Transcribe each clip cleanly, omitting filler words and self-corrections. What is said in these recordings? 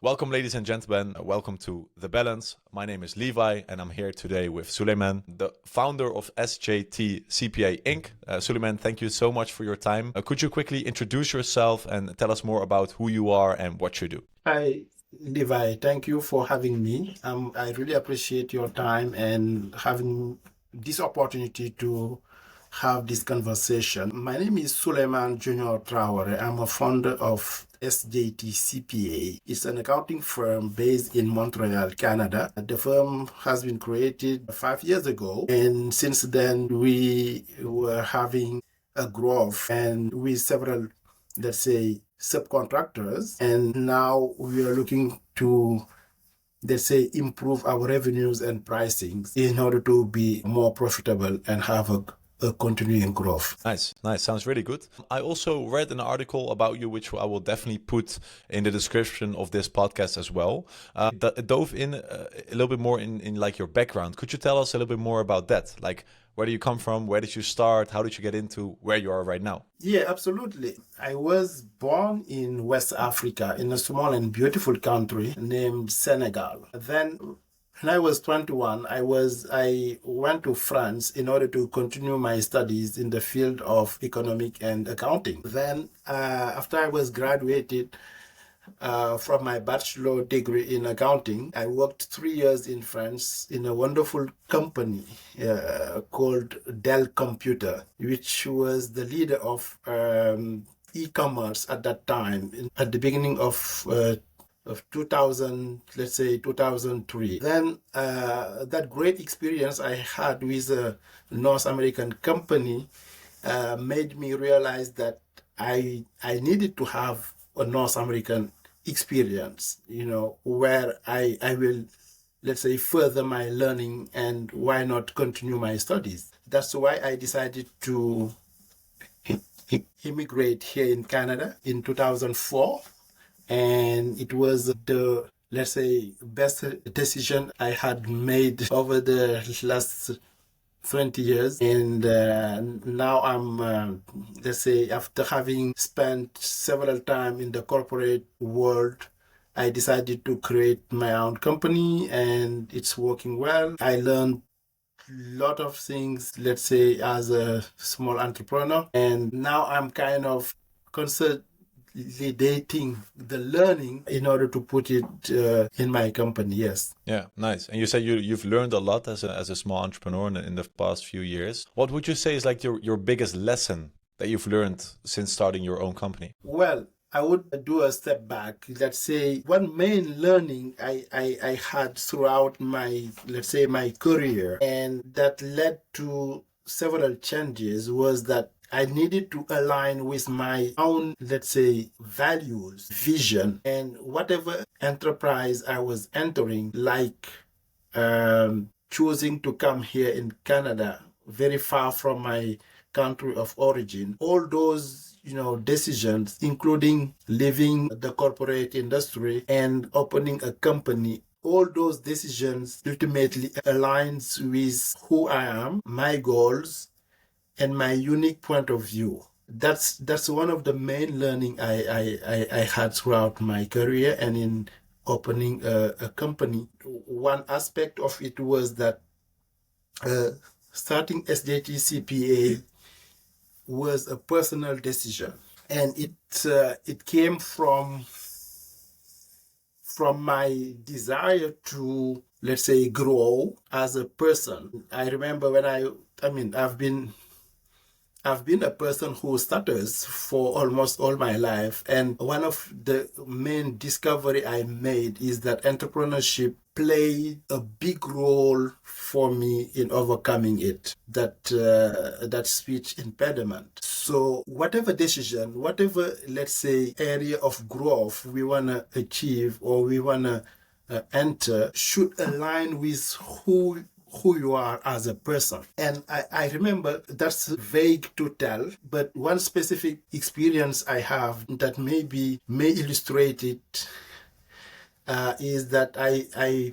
Welcome, ladies and gentlemen. Welcome to The Balance. My name is Levi, and I'm here today with Souleymane, the founder of SJT CPA Inc. Souleymane, thank you so much for your time. Could you quickly introduce yourself and tell us more about who you are and what you do? Hi, Levi. Thank you for having me. I really appreciate your time and having this opportunity to have this conversation. My name is Souleymane Junior Traore. I'm a founder of SJT CPA. It's an accounting firm based in Montreal, Canada. The firm has been created 5 years ago, and since then we were having a growth and with several, let's say, subcontractors, and now we are looking to, let's say, improve our revenues and pricing in order to be more profitable and have a continuing growth. Nice. Sounds really good. I also read an article about you, which I will definitely put in the description of this podcast as well. Dove in a little bit more in like your background. Could you tell us a little bit more about that? Like, where do you come from? Where did you start? How did you get into where you are right now? Yeah, absolutely. I was born in West Africa in a small and beautiful country named Senegal. Then when I was 21, I went to France in order to continue my studies in the field of economic and accounting. Then, after I was graduated from my bachelor degree in accounting, I worked 3 years in France in a wonderful company called Dell Computer, which was the leader of e-commerce at that time, at the beginning of 2000, let's say 2003. Then that great experience I had with a North American company made me realize that I needed to have a North American experience, where I will, let's say, further my learning and why not continue my studies. That's why I decided to immigrate here in Canada in 2004. And it was the, let's say, best decision I had made over the last 20 years. And now I'm, let's say, after having spent several time in the corporate world, I decided to create my own company, and it's working well. I learned a lot of things, let's say, as a small entrepreneur. And now I'm kind of consolidating the learning in order to put it in my company. Yes. Yeah, nice. And you said you've learned a lot as a small entrepreneur in the past few years. What would you say is like your biggest lesson that you've learned since starting your own company? Well, I would do a step back. Let's say one main learning I had throughout my, let's say, my career, and that led to several changes, was that I needed to align with my own, let's say, values, vision, and whatever enterprise I was entering, like choosing to come here in Canada, very far from my country of origin. All those decisions, including leaving the corporate industry and opening a company, all those decisions ultimately aligns with who I am, my goals, and my unique point of view. That's one of the main learning I had throughout my career and in opening a company. One aspect of it was that starting SJT CPA was a personal decision, and it came from my desire to, let's say, grow as a person. I remember when I've been a person who stutters for almost all my life. And one of the main discovery I made is that entrepreneurship played a big role for me in overcoming it, that speech impediment. So whatever decision, whatever, let's say, area of growth we want to achieve or we want to enter should align with who you are as a person. And I remember that's vague to tell, but one specific experience I have that may illustrate it is that I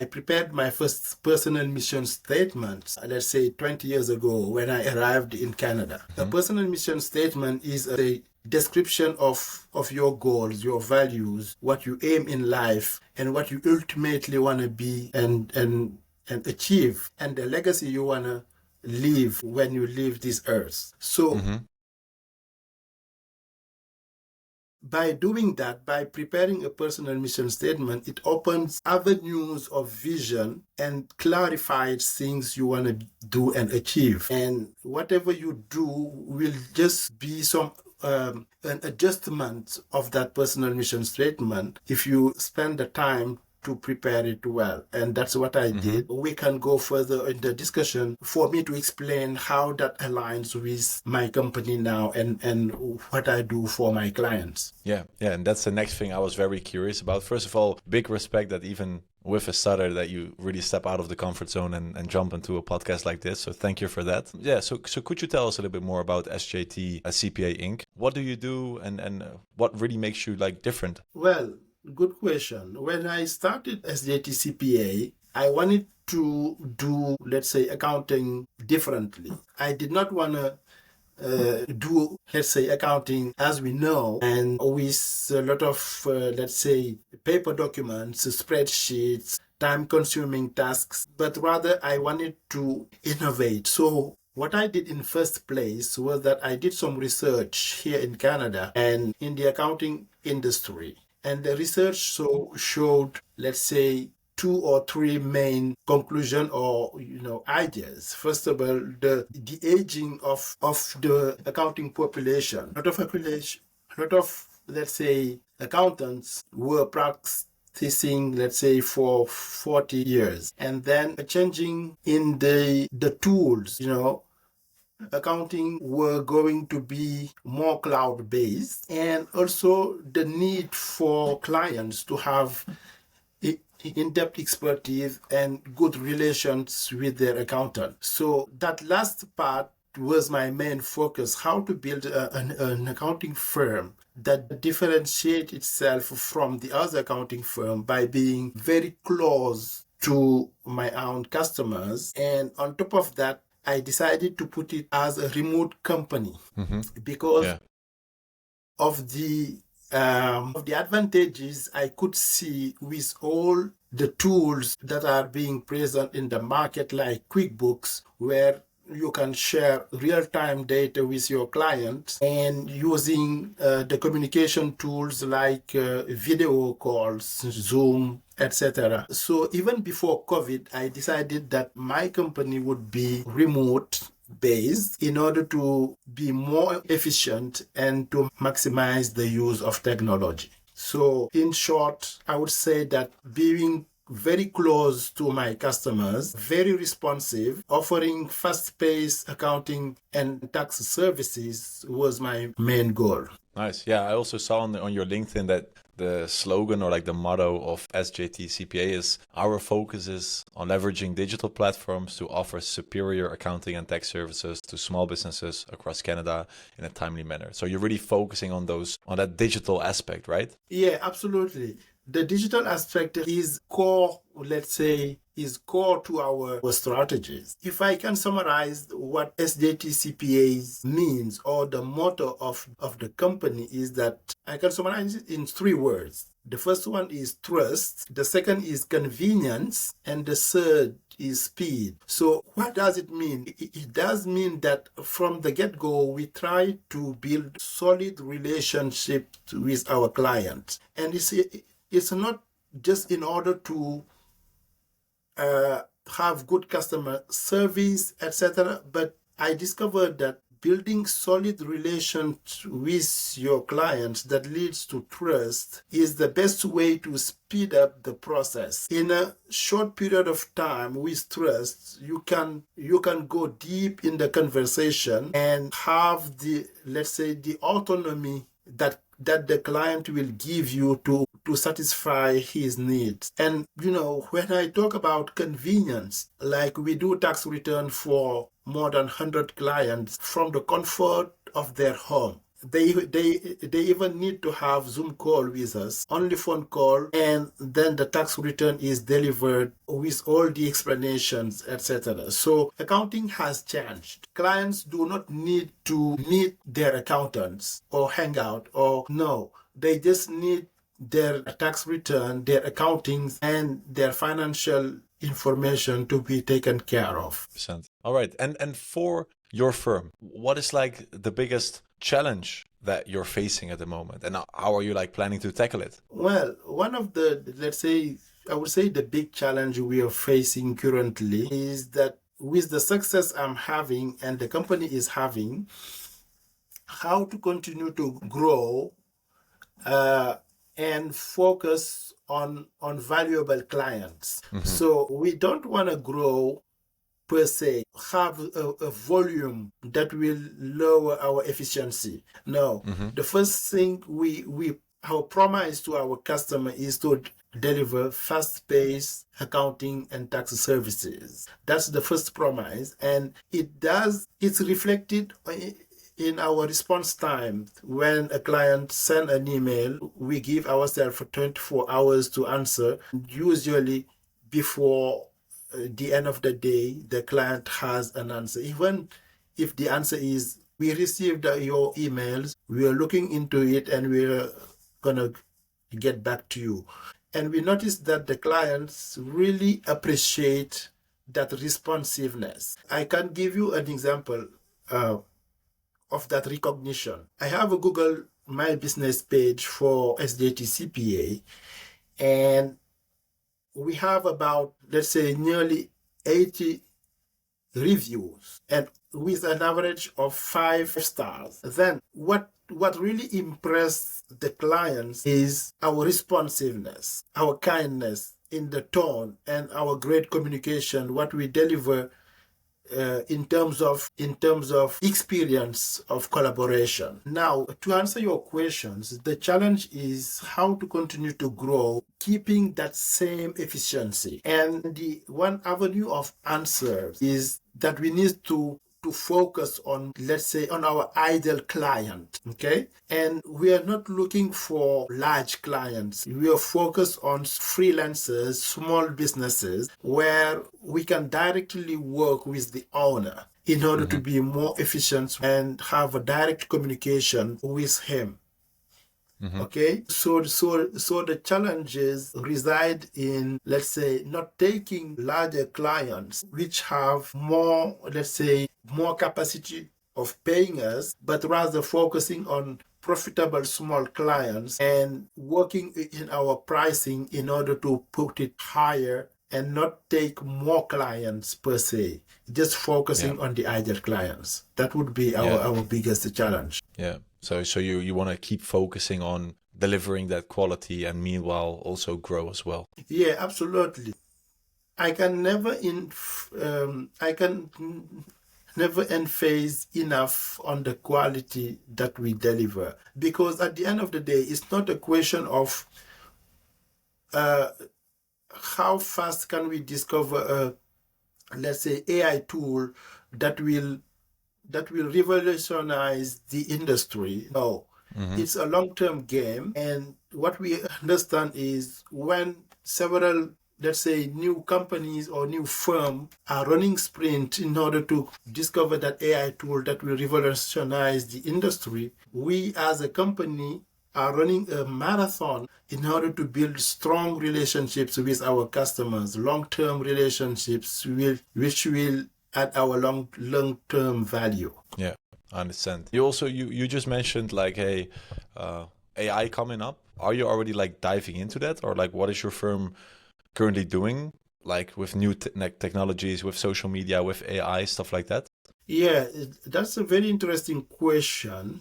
prepared my first personal mission statement, let's say 20 years ago when I arrived in Canada. A personal mission statement is a description of your goals, your values, what you aim in life, and what you ultimately want to be and achieve, and the legacy you want to leave when you leave this earth. So by doing that, by preparing a personal mission statement, it opens avenues of vision and clarifies things you want to do and achieve. And whatever you do will just be an adjustment of that personal mission statement if you spend the time to prepare it well. And that's what I did. We can go further in the discussion for me to explain how that aligns with my company now and what I do for my clients. Yeah. And that's the next thing I was very curious about. First of all, big respect that even with a stutter that you really step out of the comfort zone and jump into a podcast like this. So thank you for that. Yeah. So could you tell us a little bit more about SJT CPA Inc.? What do you do and what really makes you like different? Well, good question. When I started SJT CPA, I wanted to do, let's say, accounting differently. I did not want to do, let's say, accounting as we know, and with a lot of, let's say, paper documents, spreadsheets, time-consuming tasks, but rather I wanted to innovate. So what I did in first place was that I did some research here in Canada and in the accounting industry. And the research showed, let's say, 2 or 3 main conclusion or ideas. First of all, the aging of the accounting population. A lot of let's say accountants were practicing, let's say, for 40 years, and then changing in the tools. Accounting were going to be more cloud-based, and also the need for clients to have in-depth expertise and good relations with their accountant. So that last part was my main focus, how to build an accounting firm that differentiates itself from the other accounting firm by being very close to my own customers. And on top of that, I decided to put it as a remote company because of the advantages I could see with all the tools that are being present in the market, like QuickBooks, where you can share real-time data with your clients, and using the communication tools like video calls, Zoom, etc. So even before COVID, I decided that my company would be remote based in order to be more efficient and to maximize the use of technology. So in short, I would say that being very close to my customers, very responsive, offering fast-paced accounting and tax services was my main goal. Nice. Yeah, I also saw on your LinkedIn that the slogan or like the motto of SJT CPA is our focus is on leveraging digital platforms to offer superior accounting and tax services to small businesses across Canada in a timely manner. So you're really focusing on that digital aspect, right? Yeah, absolutely. The digital aspect is core, let's say, is core to our strategies. If I can summarize what SJT CPA means, or the motto of the company, is that I can summarize it in 3 words. The first one is trust, the second is convenience, and the third is speed. So what does it mean? It does mean that from the get-go, we try to build solid relationships with our clients. And it's not just in order to have good customer service, etc. But I discovered that building solid relations with your clients that leads to trust is the best way to speed up the process. In a short period of time with trust, you can go deep in the conversation and have the, let's say, the autonomy that the client will give you to satisfy his needs. And, when I talk about convenience, like we do tax return for more than 100 clients from the comfort of their home. they even need to have Zoom call with us, only phone call, and then the tax return is delivered with all the explanations, etc. So accounting has changed. Clients do not need to meet their accountants or hang out or no. They just need their tax return, their accountings, and their financial information to be taken care of. All right. And for your firm, what is like the biggest challenge that you're facing at the moment, and how are you like planning to tackle it? Well, one of the, let's say, I would say the big challenge we are facing currently is that with the success I'm having and the company is having, how to continue to grow and focus on valuable clients. So we don't want to grow per se, have a volume that will lower our efficiency. No, the first thing our promise to our customer is to deliver fast-paced accounting and tax services. That's the first promise, and it's reflected in our response time. When a client sends an email, we give ourselves 24 hours to answer. Usually before the end of the day, the client has an answer. Even if the answer is, we received your emails, we are looking into it, and we're going to get back to you. And we noticed that the clients really appreciate that responsiveness. I can give you an example of that recognition. I have a Google My Business page for SJT CPA, and we have about, let's say, nearly 80 reviews, and with an average of 5 stars. Then what really impressed the clients is our responsiveness, our kindness in the tone, and our great communication, what we deliver in terms of experience of collaboration. Now, to answer your questions, the challenge is how to continue to grow, keeping that same efficiency. And the one avenue of answer is that we need to focus on, let's say, on our ideal client, okay? And we are not looking for large clients. We are focused on freelancers, small businesses, where we can directly work with the owner in order to be more efficient and have a direct communication with him. Okay, so the challenges reside in, let's say, not taking larger clients which have more, let's say, more capacity of paying us, but rather focusing on profitable small clients and working in our pricing in order to put it higher and not take more clients per se, just focusing on the ideal clients. That would be our biggest challenge. Yeah. So you want to keep focusing on delivering that quality and meanwhile also grow as well. Yeah, absolutely. I can never emphasize enough on the quality that we deliver, because at the end of the day, it's not a question of how fast can we discover a, let's say, AI tool that will revolutionize the industry. No, it's a long-term game. And what we understand is when several, let's say, new companies or new firms are running sprint in order to discover that AI tool that will revolutionize the industry, we as a company are running a marathon in order to build strong relationships with our customers, long-term relationships which will add our long-term value. Yeah, I understand. You just mentioned like AI coming up. Are you already like diving into that, or like what is your firm currently doing, like with new technologies, with social media, with AI, stuff like that? Yeah, that's a very interesting question.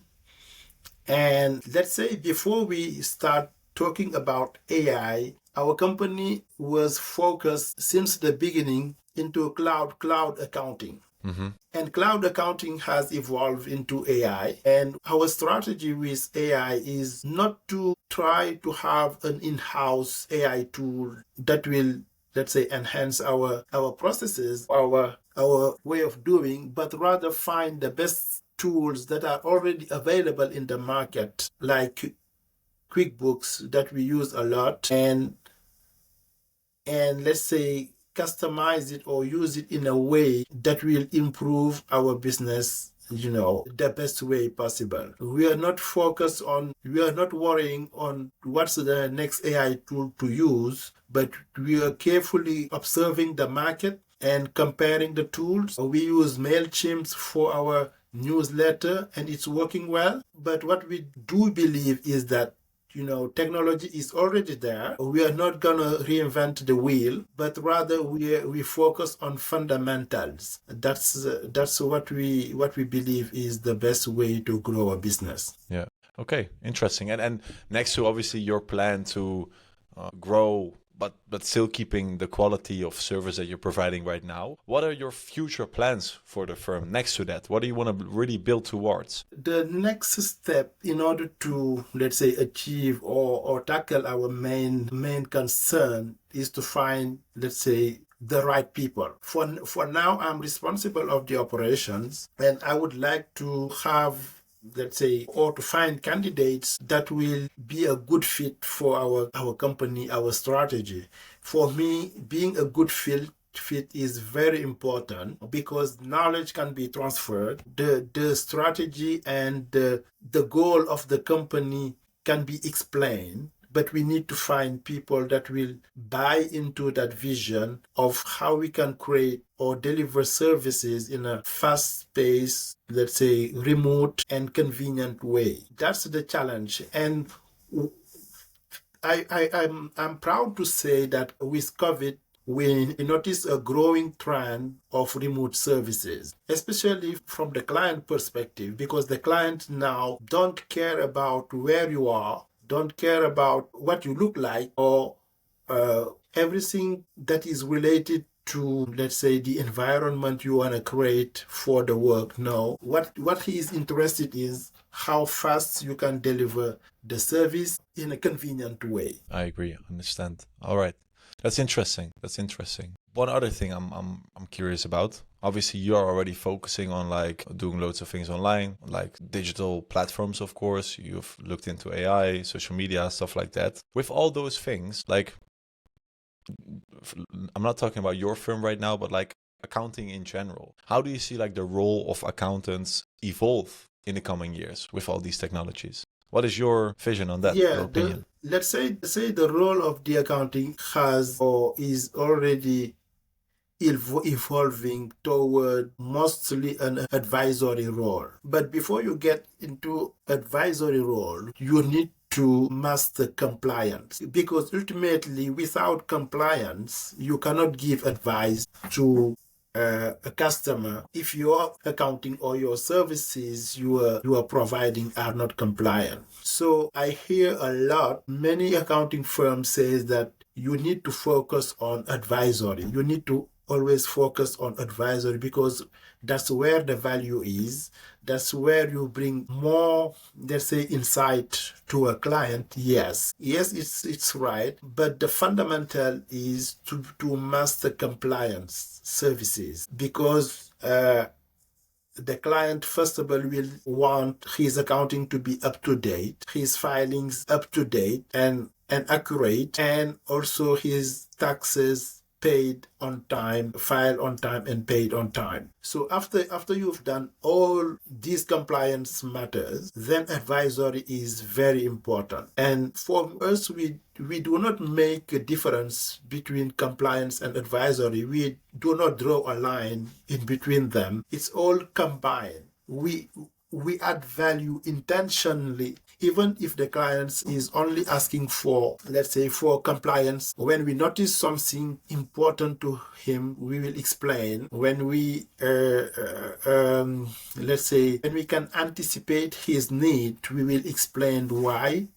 And let's say before we start talking about AI, our company was focused since the beginning into cloud accounting. And cloud accounting has evolved into AI. And our strategy with AI is not to try to have an in-house AI tool that will, let's say, enhance our processes, our way of doing, but rather find the best tools that are already available in the market, like QuickBooks that we use a lot, and let's say customize it or use it in a way that will improve our business, the best way possible. We are not worrying on what's the next AI tool to use, but we are carefully observing the market and comparing the tools. We use MailChimp for our newsletter and it's working well. But what we do believe is that technology is already there. We are not gonna reinvent the wheel, but rather we focus on fundamentals. That's what we believe is the best way to grow a business. Yeah. Okay. Interesting. And next to obviously your plan to grow, but still keeping the quality of service that you're providing right now, what are your future plans for the firm next to that? What do you want to really build towards? The next step in order to, let's say, achieve or tackle our main concern is to find, let's say, the right people. For now, I'm responsible of the operations, and I would like to have, let's say, or to find candidates that will be a good fit for our company, our strategy. For me, being a good fit is very important because knowledge can be transferred. The strategy and the goal of the company can be explained, but we need to find people that will buy into that vision of how we can create or deliver services in a fast-paced, let's say, remote and convenient way. That's the challenge. And I'm proud to say that with COVID, we notice a growing trend of remote services, especially from the client perspective, because the client now don't care about where you are, don't care about what you look like, or everything that is related to, let's say, the environment you want to create for the work. No, what he is interested in is how fast you can deliver the service in a convenient way. I agree. Understand. All right. That's interesting. One other thing I'm curious about. Obviously, you're already focusing on like doing loads of things online, like digital platforms, of course. You've looked into AI, social media, stuff like that. With all those things, like, I'm not talking about your firm right now, but like accounting in general. How do you see like the role of accountants evolve in the coming years with all these technologies? What is your vision on that? Your opinion? Let's say the role of the accounting has or is already evolving toward mostly an advisory role. But before you get into advisory role, you need to master compliance, because ultimately without compliance, you cannot give advice to a customer if your accounting or your services you are providing are not compliant. So I hear a lot, many accounting firms say that you need to focus on advisory. You need to always focus on advisory because that's where the value is. That's where you bring more, let's say, insight to a client. Yes, it's right. But the fundamental is to master compliance services, because the client, first of all, will want his accounting to be up to date, his filings up to date and accurate, and also his taxes paid on time, filed on time, and paid on time. So after you've done all these compliance matters, then advisory is very important. And for us, we do not make a difference between compliance and advisory. We do not draw a line in between them. It's all combined. We add value intentionally, even if the client is only asking for, let's say, for compliance. When we notice something important to him, we will explain. When we, let's say, when we can anticipate his need, we will explain why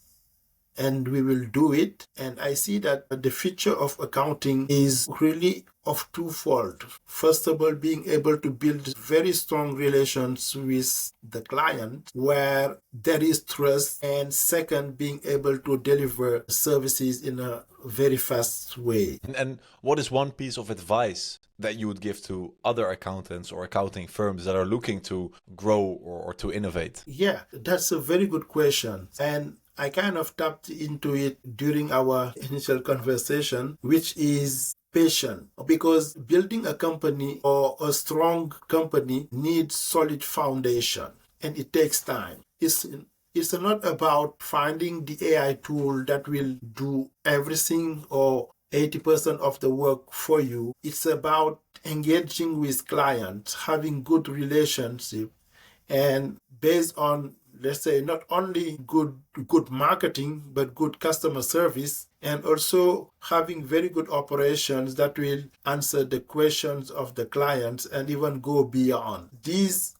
and we will do it. And I see that the future of accounting is really of twofold. First of all, being able to build very strong relations with the client where there is trust, and second, being able to deliver services in a very fast way. And what is one piece of advice that you would give to other accountants or accounting firms that are looking to grow or to innovate? Yeah, that's a very good question. And I kind of tapped into it during our initial conversation, which is patient, because building a company or a strong company needs solid foundation, and it takes time. It's not about finding the AI tool that will do everything or 80% of the work for you. It's about engaging with clients, having good relationship, and based on, let's say, not only good marketing but good customer service, and also having very good operations that will answer the questions of the clients and even go beyond these.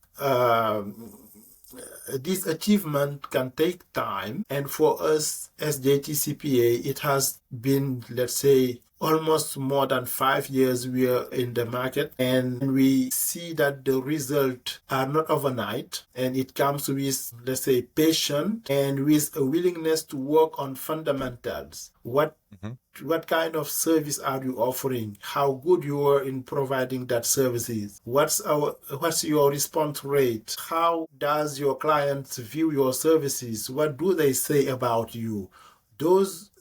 This achievement can take time, and for us SJT CPA, it has been, let's say, almost more than 5 years we are in the market, and we see that the results are not overnight, and it comes with, let's say, patience and with a willingness to work on fundamentals. What kind of service are you offering? How good you are in providing that services? What's your response rate? How does your clients view your services? What do they say about you? Those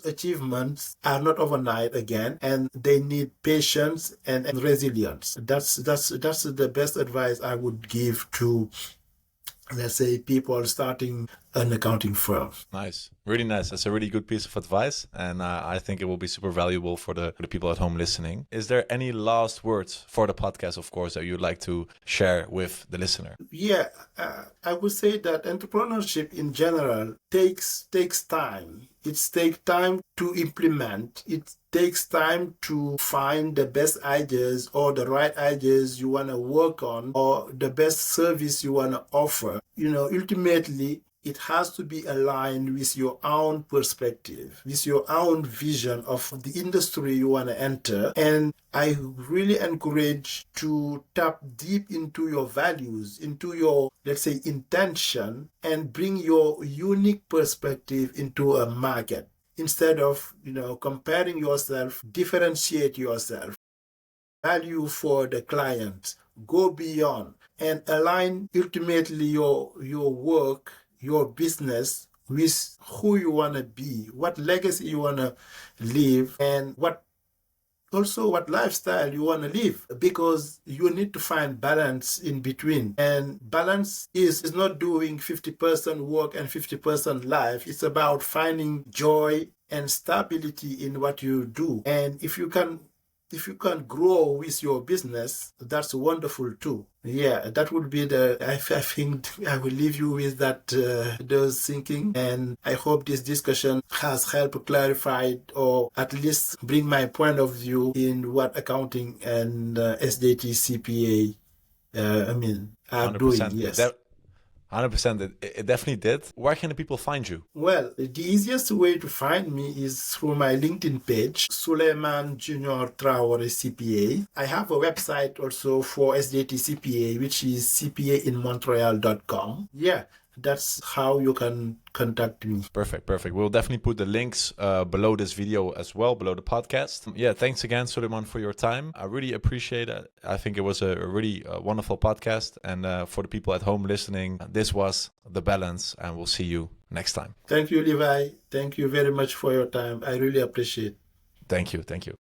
achievements are not overnight again, and they need patience and resilience. That's the best advice I would give to, let's say, people starting an accounting firm. Nice. Really nice. That's a really good piece of advice. And I think it will be super valuable for the people at home listening. Is there any last words for the podcast, of course, that you'd like to share with the listener? Yeah, I would say that entrepreneurship in general takes time. It takes time to implement. It takes time to find the best ideas or the right ideas you want to work on, or the best service you want to offer. Ultimately, it has to be aligned with your own perspective, with your own vision of the industry you want to enter. And I really encourage to tap deep into your values, into your, let's say, intention, and bring your unique perspective into a market. Instead of, comparing yourself, differentiate yourself. Value for the client, go beyond, and align ultimately your work, your business with who you want to be, what legacy you want to leave, and what lifestyle you want to live, because you need to find balance in between. And balance is not doing 50% work and 50% life. It's about finding joy and stability in what you do. And if you can grow with your business, that's wonderful too. Yeah, that would be I think I will leave you with that, those thinking. And I hope this discussion has helped clarify, or at least bring my point of view in what accounting and SJT CPA, are 100%. doing. Yes. 100%. It definitely did. Where can the people find you? Well, the easiest way to find me is through my LinkedIn page, Souleymane Junior Traore CPA. I have a website also for SJT CPA, which is cpainmontreal.com. Yeah, that's how you can contact me. Perfect. We'll definitely put the links below this video as well, below the podcast. Yeah, thanks again, Souleymane, for your time. I really appreciate it. I think it was a really wonderful podcast. And for the people at home listening, this was The Balance, and we'll see you next time. Thank you, Levi. Thank you very much for your time. I really appreciate it. Thank you.